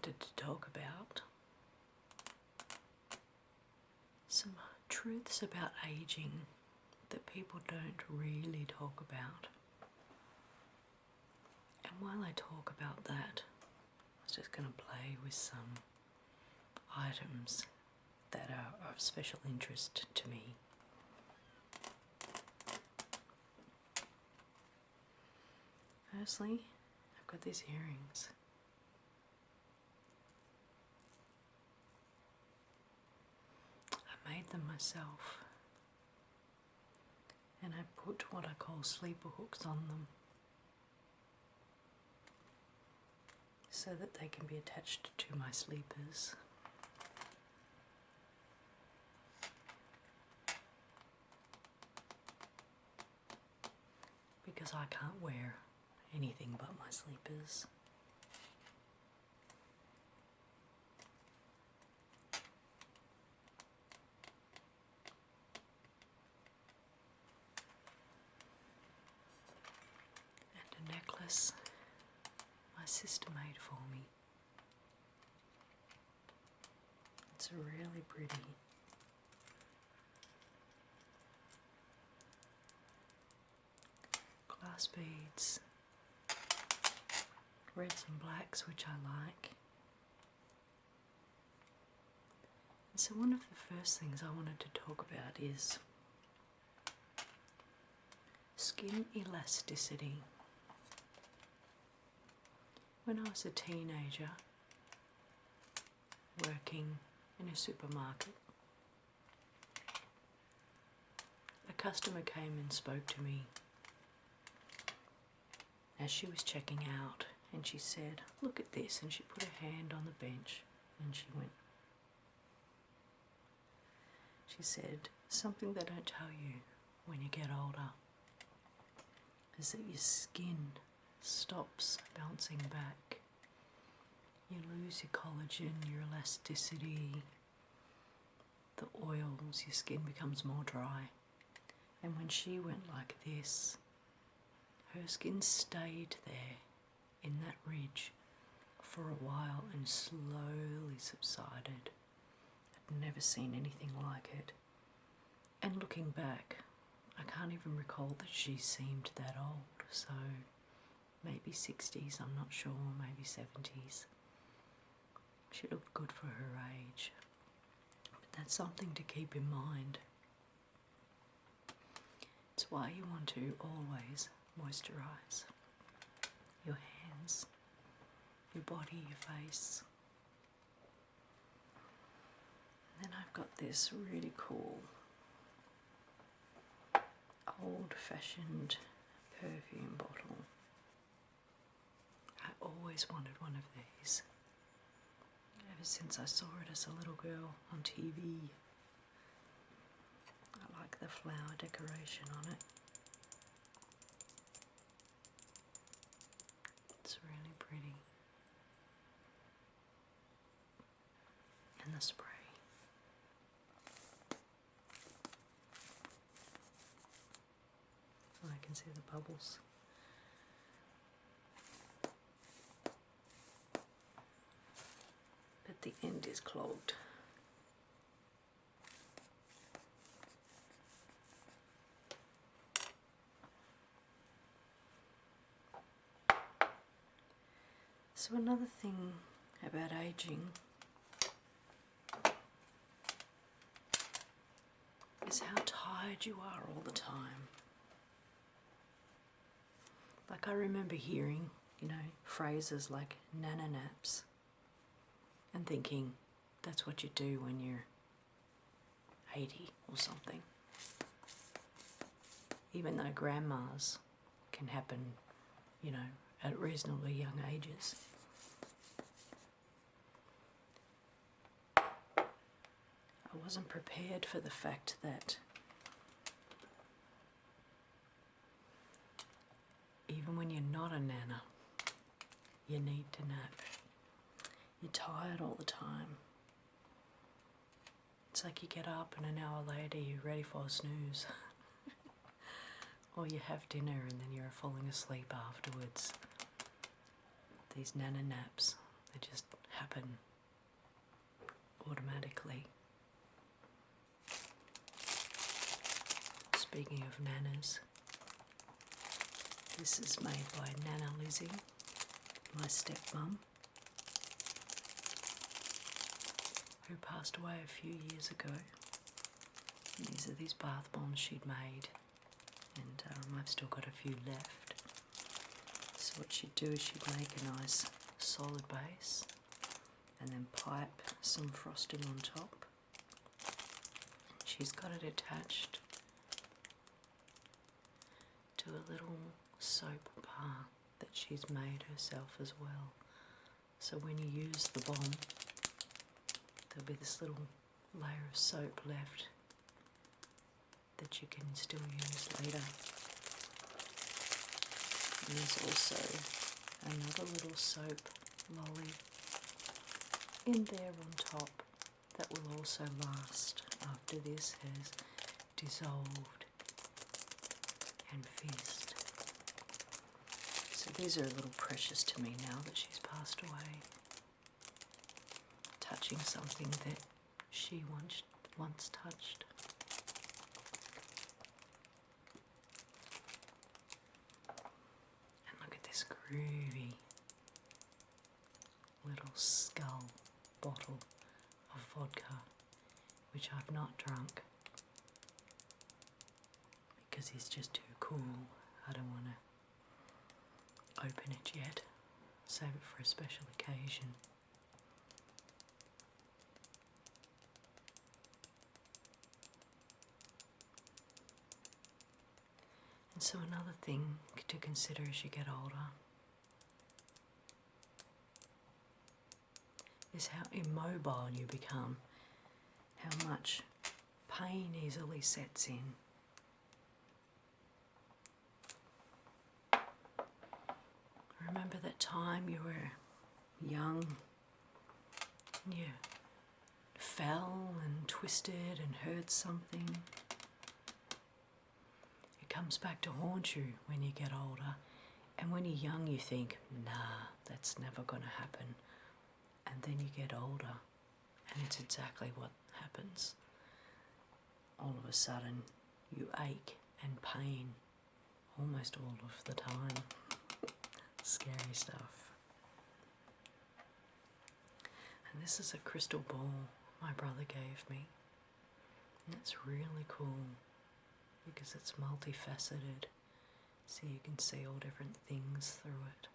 wanted to talk about some truths about aging that people don't really talk about. And while I talk about that, I was just going to play with some items that are of special interest to me. Firstly, I've got these earrings. I made them myself, and I put what I call sleeper hooks on them so that they can be attached to my sleepers. Because I can't wear anything but my sleepers. And a necklace my sister made for me. It's really pretty. Glass beads, reds and blacks, which I like. And so one of the first things I wanted to talk about is skin elasticity. When I was a teenager, working in a supermarket, a customer came and spoke to me as she was checking out, and she said, "Look at this," and she put her hand on the bench and she went, she said, "Something they don't tell you when you get older is that your skin stops bouncing back. You lose your collagen, your elasticity, the oils, your skin becomes more dry." And when she went like this, her skin stayed there in that ridge for a while and slowly subsided. I'd never seen anything like it. And looking back, I can't even recall that she seemed that old, so maybe 60s, I'm not sure, maybe 70s. She looked good for her age. But that's something to keep in mind. It's why you want to always moisturize your hands, your body, your face. And then I've got this really cool old-fashioned perfume bottle. I always wanted one of these, ever since I saw it as a little girl on TV. I like the flower decoration on it. It's really pretty. And the spray. Oh, I can see the bubbles. But the end is clogged. So another thing about aging is how tired you are all the time. Like I remember hearing, phrases like nana naps and thinking that's what you do when you're 80 or something. Even though grandmas can happen, at reasonably young ages. I wasn't prepared for the fact that even when you're not a nana, you need to nap. You're tired all the time. It's like you get up and an hour later you're ready for a snooze. Or you have dinner and then you're falling asleep afterwards. These nana naps, They just happen automatically. Speaking of nanas, this is made by Nana Lizzie, my stepmum, who passed away a few years ago. And these are these bath bombs she'd made, and I've still got a few left. So what she'd do is she'd make a nice solid base and then pipe some frosting on top. She's got it attached to a little soap bar that she's made herself as well. So when you use the bomb, there'll be this little layer of soap left that you can still use later. And there's also another little soap lolly in there on top that will also last after this has dissolved and fizzed. So these are a little precious to me now that she's passed away. Touching something that she once touched. And look at this groovy little skull bottle of vodka, which I've not drunk because it's just too cool. I don't want to open it yet. Save it for a special occasion. And so another thing to consider as you get older is how immobile you become, how much pain easily sets in. Remember that time you were young and you fell and twisted and hurt something? It comes back to haunt you when you get older, and when you're young you think, nah, that's never going to happen. And then you get older and it's exactly what happens. All of a sudden you ache and pain almost all of the time. Scary stuff. And this is a crystal ball my brother gave me. And it's really cool because it's multifaceted, so you can see all different things through it.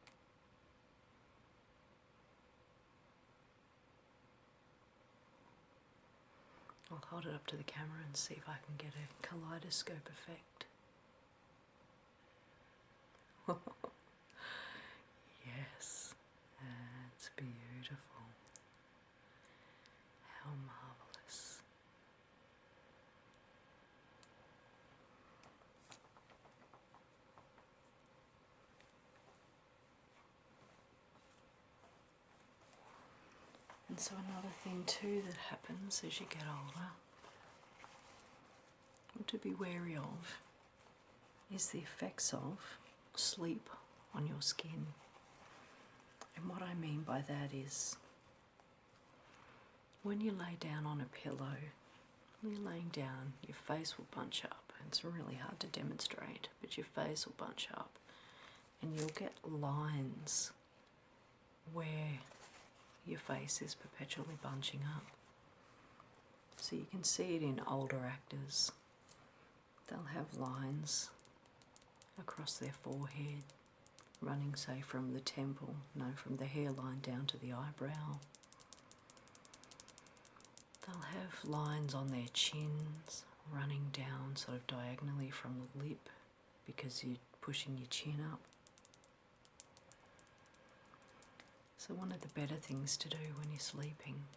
I'll hold it up to the camera and see if I can get a kaleidoscope effect. Yes, that's beautiful. How marvelous. And so another thing too that happens as you get older, what to be wary of, is the effects of sleep on your skin. And what I mean by that is, when you lay down on a pillow, when you're laying down, your face will bunch up. It's really hard to demonstrate, but your face will bunch up and you'll get lines where your face is perpetually bunching up. So you can see it in older actors. They'll have lines across their forehead, running, say, from the temple, from the hairline down to the eyebrow. They'll have lines on their chins, running down sort of diagonally from the lip because you're pushing your chin up. So one of the better things to do when you're sleeping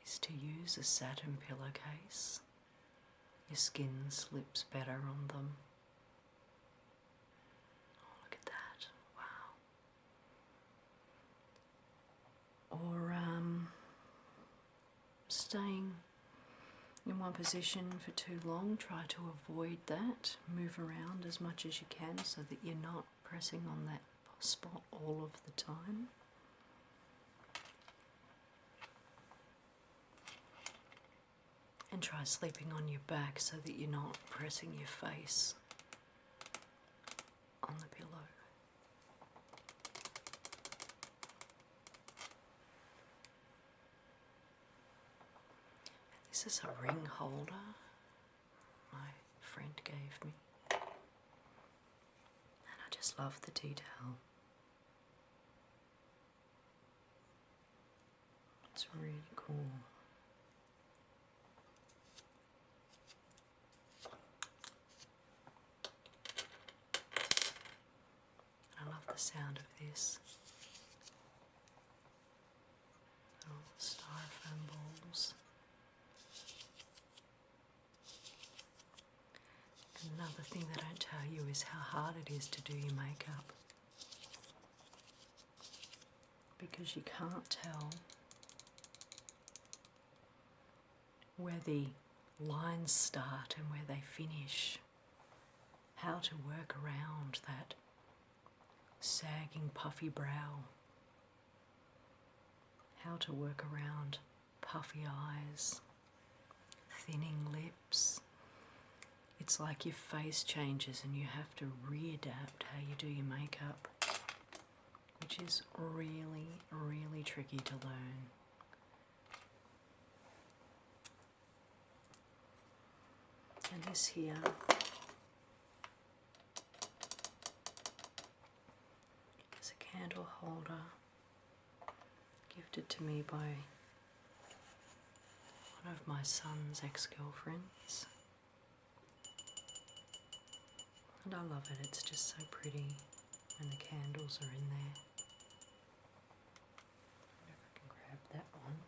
is to use a satin pillowcase. Your skin slips better on them. Oh, look at that. Wow. Or staying in one position for too long, try to avoid that. Move around as much as you can so that you're not pressing on that spot all of the time. And try sleeping on your back so that you're not pressing your face on the pillow. This is a ring holder my friend gave me. And I just love the detail. It's really cool. I love the sound of this. Little styrofoam balls. And another thing they don't tell you is how hard it is to do your makeup. Because you can't tell where the lines start and where they finish. How to work around that sagging puffy brow. How to work around puffy eyes, thinning lips. It's like your face changes and you have to readapt how you do your makeup, which is really, really tricky to learn. And this here is a candle holder gifted to me by one of my son's ex-girlfriends. And I love it, it's just so pretty when the candles are in there. I wonder if I can grab that one.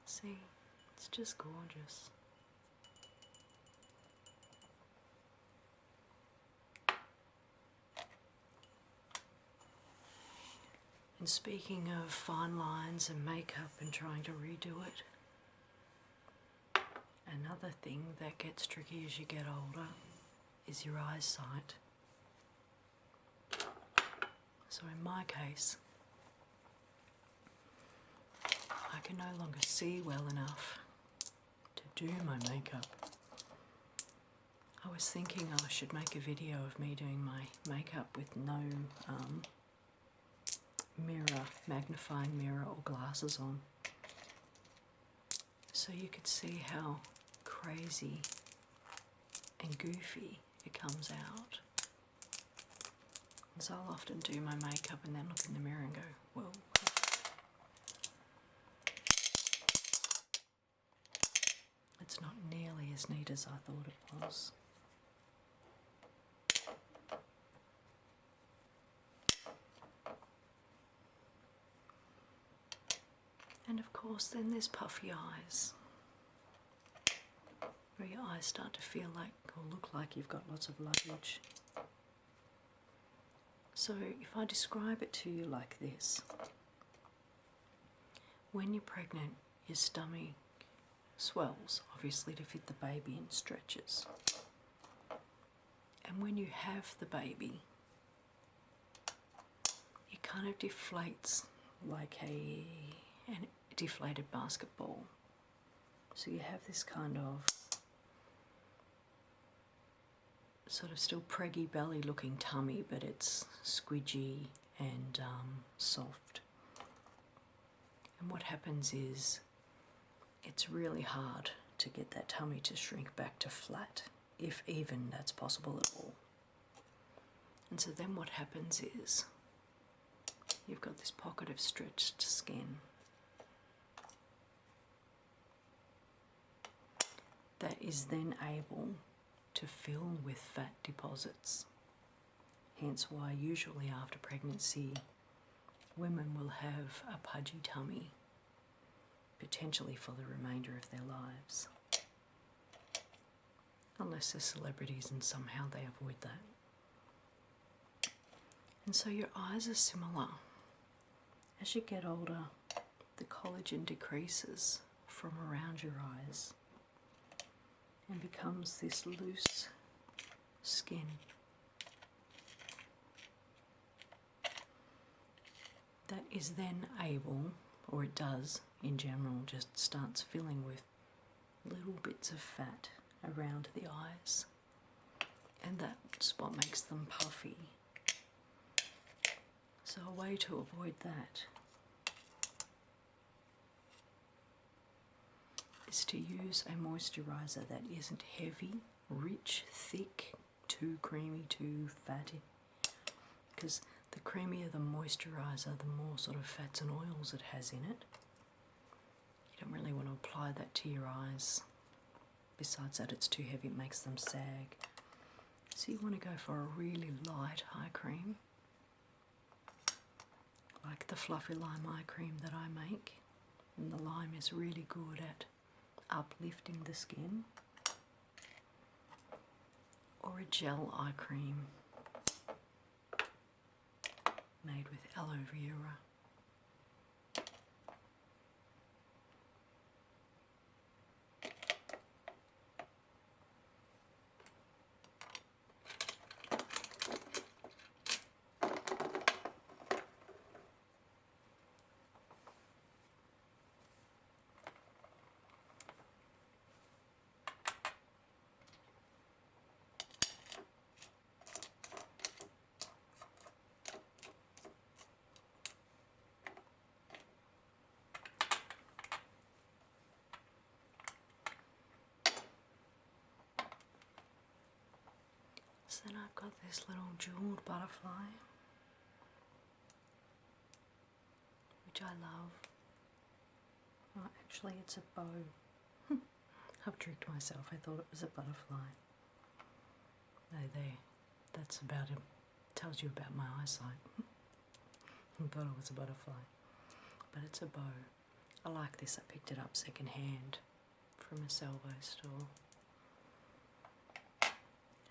See, it's just gorgeous. And speaking of fine lines and makeup and trying to redo it, another thing that gets tricky as you get older is your eyesight. So in my case, I can no longer see well enough to do my makeup. I was thinking I should make a video of me doing my makeup with no magnifying mirror or glasses on, so you could see how crazy and goofy it comes out. So I'll often do my makeup and then look in the mirror and go, whoa. It's not nearly as neat as I thought it was. And of course then there's puffy eyes, where your eyes start to feel like or look like you've got lots of luggage. So if I describe it to you like this, when you're pregnant, your stomach swells, obviously to fit the baby, and stretches. And when you have the baby, it kind of deflates like an deflated basketball. So you have this kind of sort of still preggy belly looking tummy, but it's squidgy and soft. And what happens is it's really hard to get that tummy to shrink back to flat, if even that's possible at all. And so then what happens is you've got this pocket of stretched skin that is then able to fill with fat deposits. Hence why usually after pregnancy women will have a pudgy tummy, potentially for the remainder of their lives. Unless they're celebrities and somehow they avoid that. And so your eyes are similar. As you get older, the collagen decreases from around your eyes and becomes this loose skin. That is then able, or it does in general, just starts filling with little bits of fat around the eyes, and that's what makes them puffy. So a way to avoid that is to use a moisturiser that isn't heavy, rich, thick, too creamy, too fatty, because the creamier the moisturiser, the more sort of fats and oils it has in it. You don't really want to apply that to your eyes. Besides that, it's too heavy, it makes them sag. So you want to go for a really light eye cream, like the fluffy lime eye cream that I make. And the lime is really good at uplifting the skin. Or a gel eye cream made with aloe vera. So then I've got this little jeweled butterfly, which I love. Oh, actually it's a bow. I've tricked myself, I thought it was a butterfly. No, there, that's about it. Tells you about my eyesight. I thought it was a butterfly, but it's a bow. I like this, I picked it up second hand from a salvo store.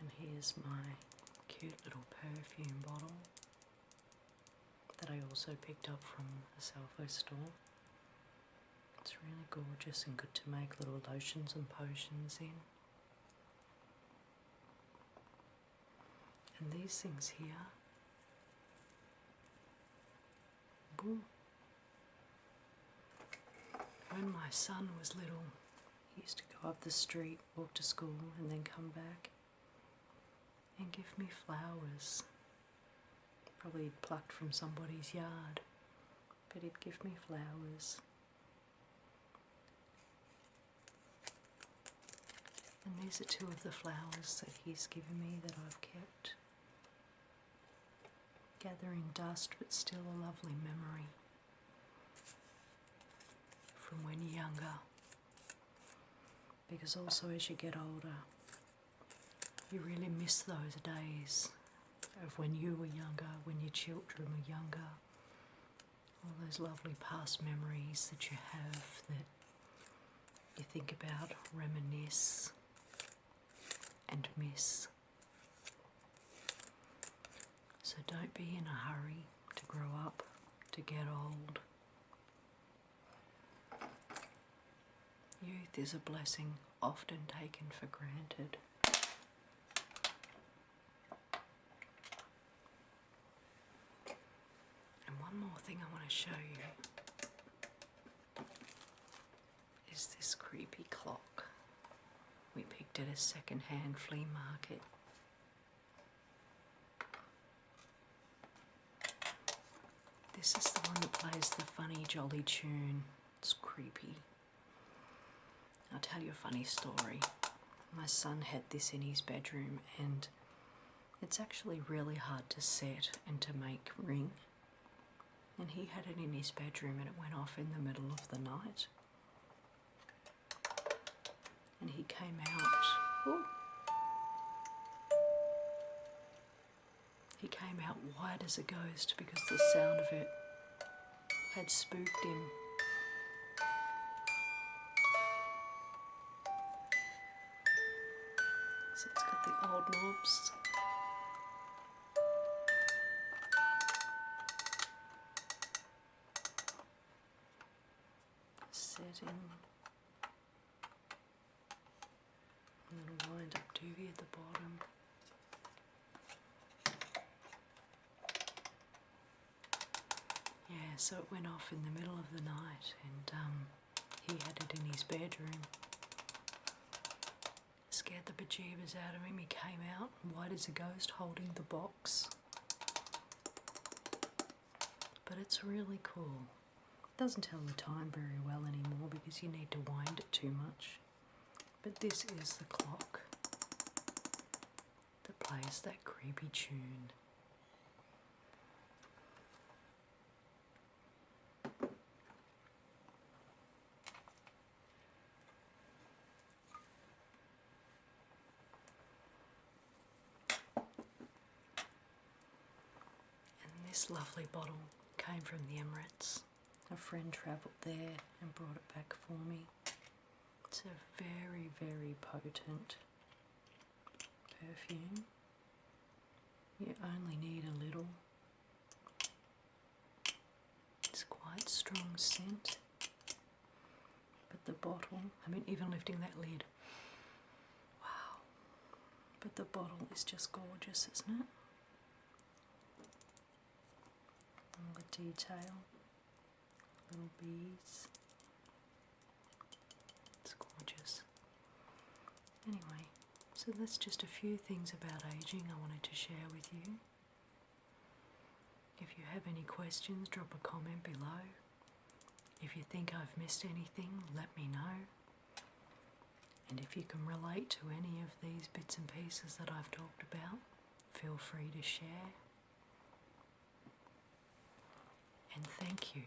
And here's my cute little perfume bottle that I also picked up from a salvo store. It's really gorgeous and good to make little lotions and potions in. And these things here, boom. When my son was little, he used to go up the street, walk to school and then come back and give me flowers. Probably plucked from somebody's yard, but he'd give me flowers. And these are two of the flowers that he's given me that I've kept. Gathering dust, but still a lovely memory from when you're younger. Because also as you get older, you really miss those days of when you were younger, when your children were younger. All those lovely past memories that you have that you think about, reminisce and miss. So don't be in a hurry to grow up, to get old. Youth is a blessing often taken for granted. And one more thing I want to show you is this creepy clock. We picked at a second-hand flea market. This is the one that plays the funny Joli tune. It's creepy. I'll tell you a funny story. My son had this in his bedroom and it's actually really hard to set and to make ring. And he had it in his bedroom and it went off in the middle of the night. And he came out. Ooh. He came out white as a ghost because the sound of it had spooked him. So it's got the old knobs. in. A little wind up doobie at the bottom. Yeah, so it went off in the middle of the night, and he had it in his bedroom. Scared the bejeebers out of him. He came out white as a ghost holding the box. But it's really cool. Doesn't tell the time very well anymore because you need to wind it too much. But this is the clock that plays that creepy tune. And this lovely bottle came from the Emirates. A friend travelled there and brought it back for me. It's a very, very potent perfume. You only need a little. It's quite strong scent. But the bottle, I mean, even lifting that lid, wow. But the bottle is just gorgeous, isn't it? All the detail, little bees. It's gorgeous. Anyway, so that's just a few things about aging I wanted to share with you. If you have any questions, drop a comment below. If you think I've missed anything, let me know. And if you can relate to any of these bits and pieces that I've talked about, feel free to share. And thank you